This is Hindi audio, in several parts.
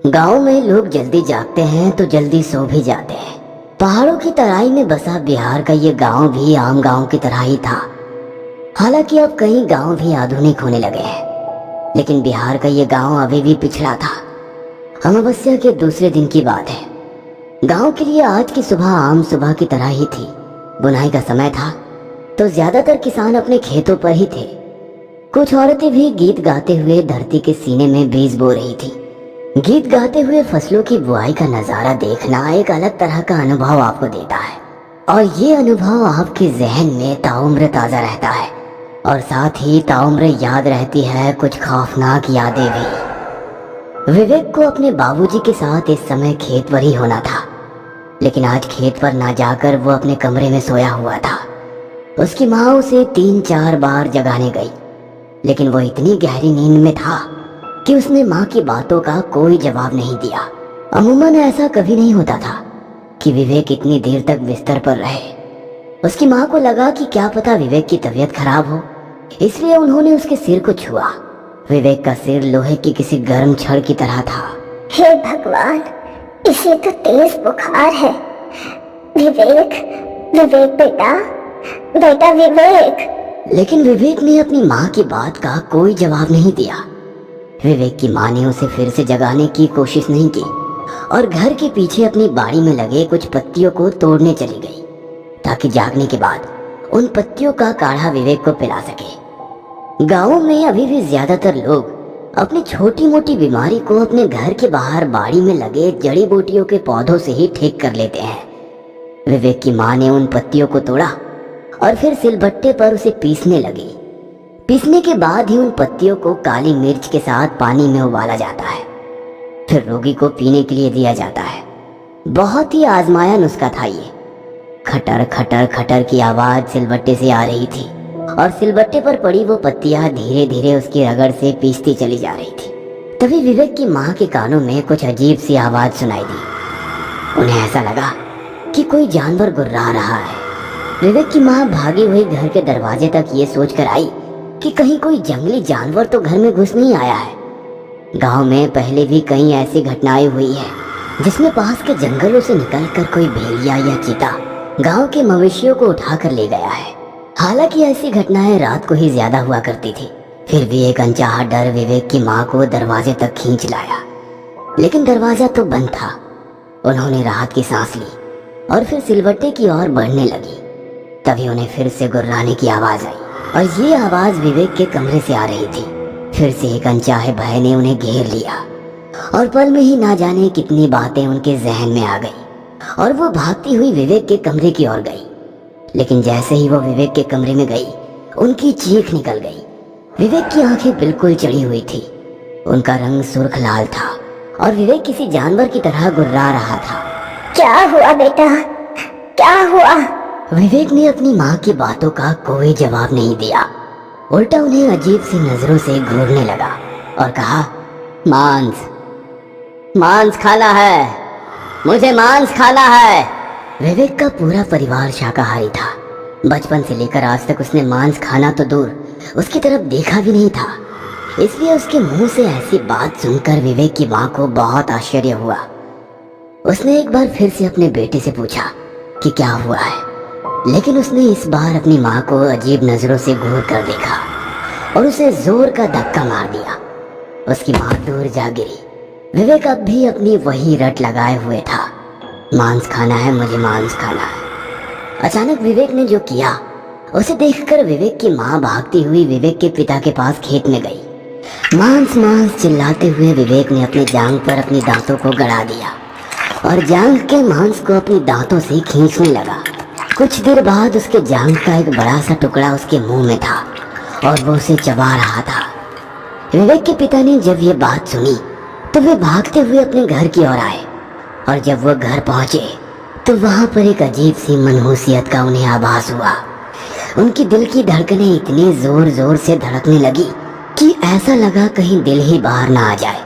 गांव में लोग जल्दी जागते हैं तो जल्दी सो भी जाते हैं। पहाड़ों की तराई में बसा बिहार का ये गांव भी आम गांव की तरह ही था। हालांकि अब कई गांव भी आधुनिक होने लगे हैं, लेकिन बिहार का ये गांव अभी भी पिछड़ा था। अमावस्या के दूसरे दिन की बात है। गांव के लिए आज की सुबह आम सुबह की तरह ही थी। बुनाई का समय था तो ज्यादातर किसान अपने खेतों पर ही थे। कुछ औरतें भी गीत गाते हुए धरती के सीने में बीज बो रही थी। गीत गाते हुए फसलों की बुआई का नजारा देखना एक अलग तरह का अनुभव आपको देता है, और ये अनुभव आपके जहन में ताउम्र ताजा रहता है, और साथ ही ताउम्र याद रहती है कुछ खौफनाक यादें भी। विवेक को अपने बाबूजी के साथ इस समय खेत पर ही होना था, लेकिन आज खेत पर ना जाकर वो अपने कमरे में सोया हुआ था। उसकी माँ उसे 3-4 बार जगाने गई, लेकिन वो इतनी गहरी नींद में था कि उसने माँ की बातों का कोई जवाब नहीं दिया। अमूमन ऐसा कभी नहीं होता था कि विवेक इतनी देर तक बिस्तर पर रहे। उसकी माँ को लगा कि क्या पता विवेक की तबीयत खराब हो, इसलिए उन्होंने उसके सिर को छुआ। विवेक का सिर लोहे की किसी गर्म छड़ की तरह था। हे भगवान, इसे तो तेज बुखार है। विवेक, विवेक बेटा, बेटा विवेक। लेकिन विवेक ने अपनी माँ की बात का कोई जवाब नहीं दिया। विवेक की माँ ने उसे फिर से जगाने की कोशिश नहीं की और घर के पीछे अपनी बाड़ी में लगे कुछ पत्तियों को तोड़ने चली गई, ताकि जागने के बाद उन पत्तियों का काढ़ा विवेक को पिला सके। गाँव में अभी भी ज्यादातर लोग अपनी छोटी मोटी बीमारी को अपने घर के बाहर बाड़ी में लगे जड़ी बूटियों के पौधों से ही ठीक कर लेते हैं। विवेक की माँ ने उन पत्तियों को तोड़ा और फिर सिलबट्टे पर उसे पीसने लगी। पीसने के बाद ही उन पत्तियों को काली मिर्च के साथ पानी में उबाला जाता है, फिर रोगी को पीने के लिए दिया जाता है। बहुत ही आजमाया नुस्खा था ये। खटर खटर खटर की आवाज सिलबट्टे से आ रही थी और सिलबट्टे पर पड़ी वो पत्तियां धीरे धीरे उसकी रगड़ से पीसती चली जा रही थी। तभी विवेक की माँ के कानों में कुछ अजीब सी आवाज सुनाई दी। उन्हें ऐसा लगा कि कोई जानवर गुर्रा रहा है। विवेक की माँ भागी हुई घर के दरवाजे तक ये सोचकर आई कि कहीं कोई जंगली जानवर तो घर में घुस नहीं आया है। गांव में पहले भी कई ऐसी घटनाएं हुई है जिसमें पास के जंगलों से निकलकर कोई भेड़िया या चीता गांव के मवेशियों को उठाकर ले गया है। हालांकि ऐसी घटनाएं रात को ही ज्यादा हुआ करती थी, फिर भी एक अनचाहा डर विवेक की माँ को दरवाजे तक खींच लाया। लेकिन दरवाजा तो बंद था। उन्होंने राहत की सांस ली और फिर सिलवट्टे की ओर बढ़ने लगी। तभी उन्हें फिर से गुर्राने की आवाज आई, और ये आवाज विवेक के कमरे से आ रही थी। फिर से एक अनचाहे भय ने उन्हें घेर लिया और पल में ही ना जाने कितनी बातें उनके जहन में आ गई, और वो भागती हुई विवेक के कमरे की ओर गई। लेकिन जैसे ही वो विवेक के कमरे में गई, उनकी चीख निकल गई। विवेक की आंखें बिल्कुल चढ़ी हुई थी, उनका रंग सुर्ख लाल था और विवेक किसी जानवर की तरह गुर्रा रहा था। क्या हुआ बेटा, क्या हुआ? विवेक ने अपनी माँ की बातों का कोई जवाब नहीं दिया, उल्टा उन्हें अजीब सी नजरों से घूरने लगा और कहा, मांस, मांस खाना है, मुझे मांस खाना है। विवेक का पूरा परिवार शाकाहारी था। बचपन से लेकर आज तक उसने मांस खाना तो दूर, उसकी तरफ देखा भी नहीं था। इसलिए उसके मुंह से ऐसी बात सुनकर विवेक की माँ को बहुत आश्चर्य हुआ। उसने एक बार फिर से अपने बेटे से पूछा कि क्या हुआ है, लेकिन उसने इस बार अपनी माँ को अजीब नजरों से घूर कर देखा और उसे जोर का धक्का मार दिया। उसकी माँ दूर जा गिरी। विवेक अब भी अपनी वही रट लगाए हुए था, मांस खाना है, मुझे मांस खाना है। अचानक विवेक ने जो किया उसे देखकर विवेक की माँ भागती हुई विवेक के पिता के पास खेत में गई। मांस मांस चिल्लाते हुए विवेक ने अपनी जांघ पर अपनी दांतों को गड़ा दिया और जांघ के मांस को अपनी दांतों से खींचने लगा। कुछ देर बाद उसके जांघ का एक बड़ा सा टुकड़ा उसके मुंह में था और वो उसे चबा रहा था। विवेक के पिता ने जब ये बात सुनी तो वे भागते हुए अपने घर की ओर आए, और जब वो घर पहुंचे तो वहां पर एक अजीब सी मनहूसियत का उन्हें आभास हुआ। उनकी दिल की धड़कनें इतनी जोर जोर से धड़कने लगी कि ऐसा लगा कहीं दिल ही बाहर ना आ जाए।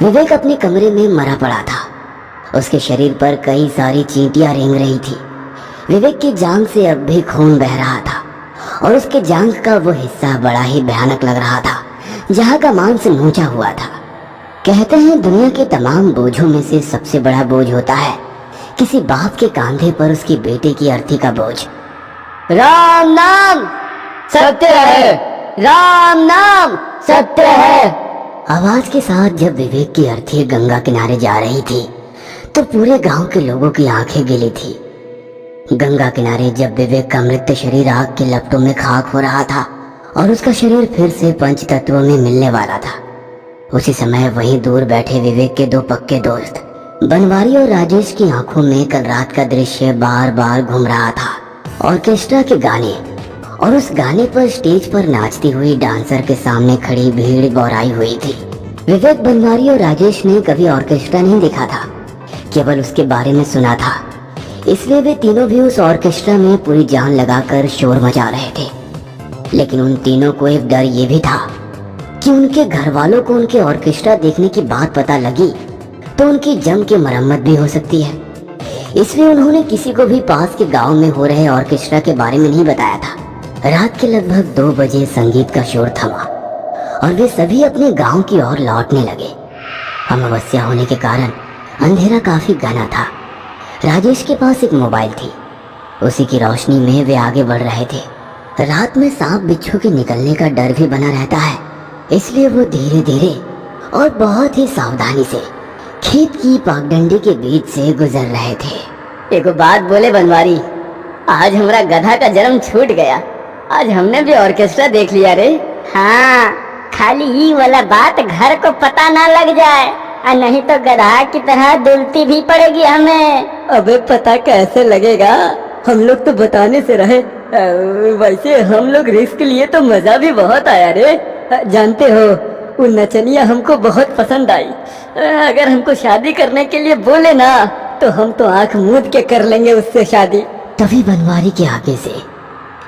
विवेक अपने कमरे में मरा पड़ा था। उसके शरीर पर कई सारी चींटियां रेंग रही थी। विवेक की जांघ से अब भी खून बह रहा था और उसके जांघ का वो हिस्सा बड़ा ही भयानक लग रहा था जहां का मांस नोचा हुआ था। कहते हैं दुनिया के तमाम बोझों में से सबसे बड़ा बोझ होता है किसी बाप के कंधे पर उसकी बेटे की अर्थी का बोझ। राम नाम सत्य है, राम नाम सत्य है। आवाज के साथ जब विवेक की अर्थी गंगा किनारे जा रही थी तो पूरे गांव के लोगों की आंखें गिली थी। गंगा किनारे जब विवेक का मृत शरीर आग के लपटों में खाक हो रहा था और उसका शरीर फिर से पंच तत्वों में मिलने वाला था, उसी समय वहीं दूर बैठे विवेक के दो पक्के दोस्त बनवारी और राजेश की आंखों में कल रात का दृश्य बार बार घूम रहा था। ऑर्केस्ट्रा के गाने और उस गाने पर स्टेज पर नाचती हुई डांसर के सामने खड़ी भीड़ बौराई हुई थी। विवेक, बनवारी और राजेश ने कभी ऑर्केस्ट्रा नहीं देखा था, केवल उसके बारे में सुना था, इसलिए वे तीनों भी उस ऑर्केस्ट्रा में पूरी जान लगाकर शोर मचा रहे थे। लेकिन उन तीनों को एक डर ये भी था कि उनके घर वालों को उनके ऑर्केस्ट्रा देखने की बात पता लगी तो उनकी जम के मरम्मत भी हो सकती है। इसलिए उन्होंने किसी को भी पास के गांव में हो रहे ऑर्केस्ट्रा के बारे में नहीं बताया था। रात के लगभग 2 बजे संगीत का शोर थमा और वे सभी अपने गांव की ओर लौटने लगे। अमावस्या होने के कारण अंधेरा काफी घना था। राजेश के पास एक मोबाइल थी, उसी की रोशनी में वे आगे बढ़ रहे थे। रात में सांप बिच्छू के निकलने का डर भी बना रहता है, इसलिए वो धीरे धीरे और बहुत ही सावधानी से खेत की पागडंडी के बीच से गुजर रहे थे। एक बात बोले बनवारी, आज हमारा गधा का जन्म छूट गया। आज हमने भी ऑर्केस्ट्रा देख लिया रे। हाँ, खाली ये वाला बात घर को पता ना लग जाए, और नहीं तो गधा की तरह दुलती भी पड़ेगी हमें। अबे पता कैसे लगेगा, हम लोग तो बताने से रहे। वैसे हम लोग रिस्क लिए तो मजा भी बहुत आया रे। जानते हो, वो नचनिया हमको बहुत पसंद आई। अगर हमको शादी करने के लिए बोले ना तो हम तो आंख मूंद के कर लेंगे उससे शादी। तभी बनवारी के आगे से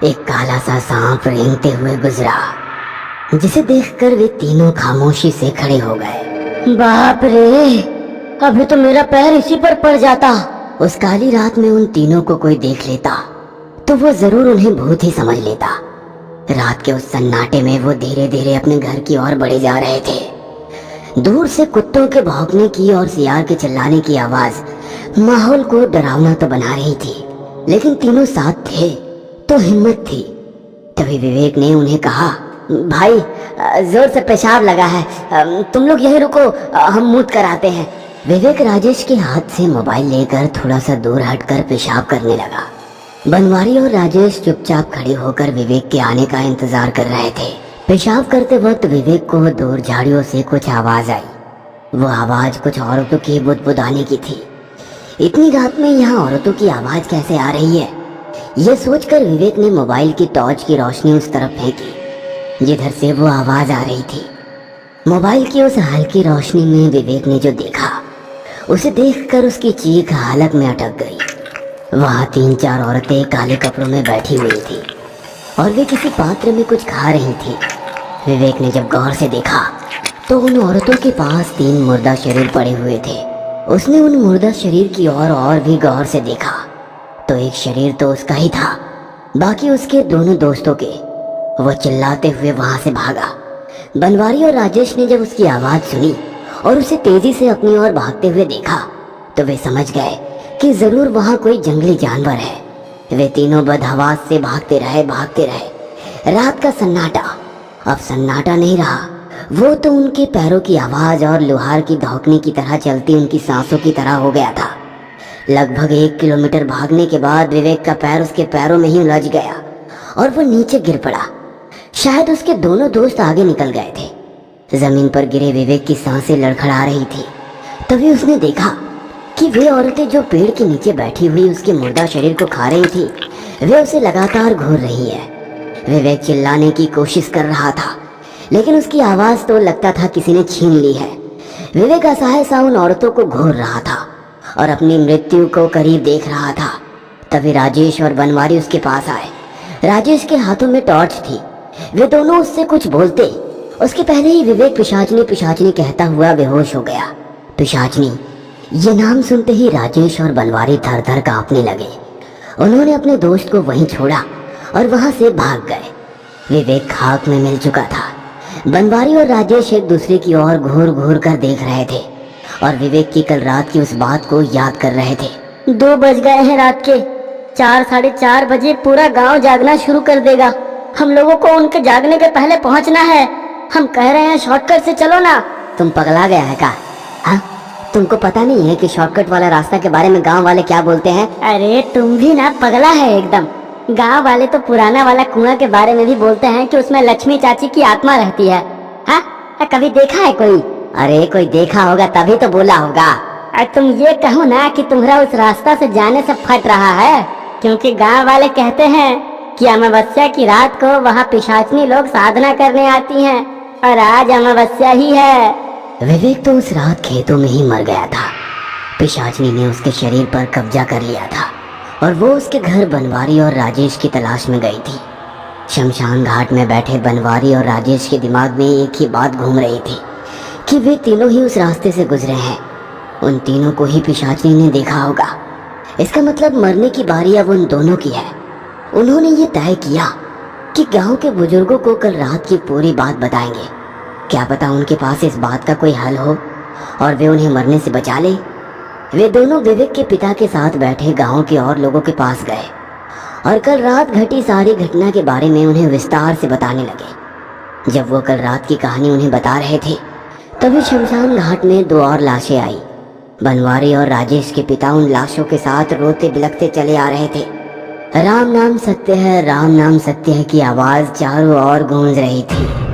एक काला सा सांप रेंगते हुए गुजरा, जिसे देखकर वे तीनों खामोशी से खड़े हो गए। बाप रे, अभी तो मेरा पैर इसी पर पड़ जाता। उस काली रात में उन तीनों को कोई देख लेता तो वो जरूर उन्हें भूत ही समझ लेता। रात के उस सन्नाटे में वो धीरे धीरे अपने घर की ओर बढ़े जा रहे थे। दूर से कुत्तों के भौंकने की और सियार के चिल्लाने की आवाज माहौल को डरावना तो बना रही थी, लेकिन तीनों साथ थे तो हिम्मत थी। तभी विवेक ने उन्हें कहा, भाई जोर से पेशाब लगा है, तुम लोग यहीं रुको, हम मूत कर आते हैं। विवेक राजेश के हाथ से मोबाइल लेकर थोड़ा सा दूर हटकर पेशाब करने लगा। बनवारी और राजेश चुपचाप खड़े होकर विवेक के आने का इंतजार कर रहे थे। पेशाब करते वक्त विवेक को दूर झाड़ियों से कुछ आवाज आई। वो आवाज कुछ औरतों की बुदबुदाने की थी। इतनी रात में यहाँ औरतों की आवाज कैसे आ रही है, ये सोचकर विवेक ने मोबाइल की टॉर्च की रोशनी उस तरफ फेंकी जिधर से वो आवाज आ रही थी। मोबाइल की उस हल्की रोशनी में विवेक ने जो देखा, उसे देखकर उसकी चीख हालत में अटक गई। वहाँ 3-4 औरतें काले कपड़ों में बैठी हुई थी और वे किसी पात्र में कुछ खा रही थी। विवेक ने जब गौर से देखा तो उन औरतों के पास 3 मुर्दा शरीर पड़े हुए थे। उसने उन मुर्दा शरीर की ओर और भी गौर से देखा तो एक शरीर तो उसका ही था, बाकी उसके दोनों दोस्तों के। वो चिल्लाते हुए वहां से भागा। बनवारी और राजेश ने जब उसकी आवाज सुनी और उसे तेजी से अपनी ओर भागते हुए देखा तो वे समझ गए कि जरूर वहां कोई जंगली जानवर है। वे तीनों बदहवास से भागते रहे। रात का सन्नाटा अब सन्नाटा नहीं रहा, वो तो उनके पैरों की आवाज और लोहार की धौंकने की तरह चलती उनकी सांसों की तरह हो गया था। लगभग 1 किलोमीटर भागने के बाद विवेक का पैर उसके पैरों में ही उलझ गया और वो नीचे गिर पड़ा। शायद उसके दोनों दोस्त आगे निकल गए थे। जमीन पर गिरे विवेक की सांसें लड़खड़ा रही थी। तभी उसने देखा कि वे औरतें जो पेड़ के नीचे बैठी हुई उसके मुर्दा शरीर को खा रही थी, वे उसे लगातार घूर रही है। विवेक चिल्लाने की कोशिश कर रहा था, लेकिन उसकी आवाज तो लगता था किसी ने छीन ली है। विवेक असहाय सा उन औरतों को घूर रहा था और अपनी मृत्यु को करीब देख रहा था। तभी राजेश और बनवारी उसके पास आए। राजेश के हाथों में टॉर्च थी। वे दोनों उससे कुछ बोलते उसके पहले ही विवेक पिशाचनी पिशाचनी कहता हुआ बेहोश हो गया। पिशाचनी, ये नाम सुनते ही राजेश और बनवारी थर थर कांपने लगे। उन्होंने अपने दोस्त को वहीं छोड़ा और वहां से भाग गए। विवेक खाक में मिल चुका था। बनवारी और राजेश एक दूसरे की ओर घूर घूर कर देख रहे थे और विवेक की कल रात की उस बात को याद कर रहे थे। 2 बज गए हैं रात के। 4 साढ़े 4 बजे पूरा गांव जागना शुरू कर देगा। हम लोगों को उनके जागने के पहले पहुंचना है। हम कह रहे हैं शॉर्टकट से चलो ना। तुम पगला गया है का? हाँ, तुमको पता नहीं है कि शॉर्टकट वाला रास्ता के बारे में गांव वाले क्या बोलते हैं? अरे तुम भी ना पगला है एकदम। गांव वाले तो पुराना वाला कुआं के बारे में भी बोलते हैं कि उसमें लक्ष्मी चाची की आत्मा रहती है। हाँ, कभी देखा है कोई? अरे कोई देखा होगा तभी तो बोला होगा। तुम ये कहो ना कि तुम्हारा उस रास्ता से जाने से फट रहा है, क्योंकि गांव वाले कहते हैं कि अमावस्या की रात को वहाँ पिशाचनी लोग साधना करने आती हैं और आज अमावस्या ही है। विवेक तो उस रात खेतों में ही मर गया था। पिशाचनी ने उसके शरीर पर कब्जा कर लिया था और वो उसके घर बनवारी और राजेश की तलाश में गई थी। शमशान घाट में बैठे बनवारी और राजेश के दिमाग में एक ही बात घूम रही थी कि वे तीनों ही उस रास्ते से गुजरे हैं। उन तीनों को ही पिशाचनी ने देखा होगा। इसका मतलब मरने की बारी अब उन दोनों की है। उन्होंने ये तय किया कि गांव के बुजुर्गों को कल रात की पूरी बात बताएंगे। क्या पता उनके पास इस बात का कोई हल हो और वे उन्हें मरने से बचा ले। वे दोनों विवेक के पिता के साथ बैठे गांव के और लोगों के पास गए और कल रात घटी सारी घटना के बारे में उन्हें विस्तार से बताने लगे। जब वो कल रात की कहानी उन्हें बता रहे थे तभी शमशान घाट में 2 और लाशें आई। बनवारी और राजेश के पिता उन लाशों के साथ रोते बिलखते चले आ रहे थे। राम नाम सत्य है, राम नाम सत्य है की आवाज चारों ओर गूंज रही थी।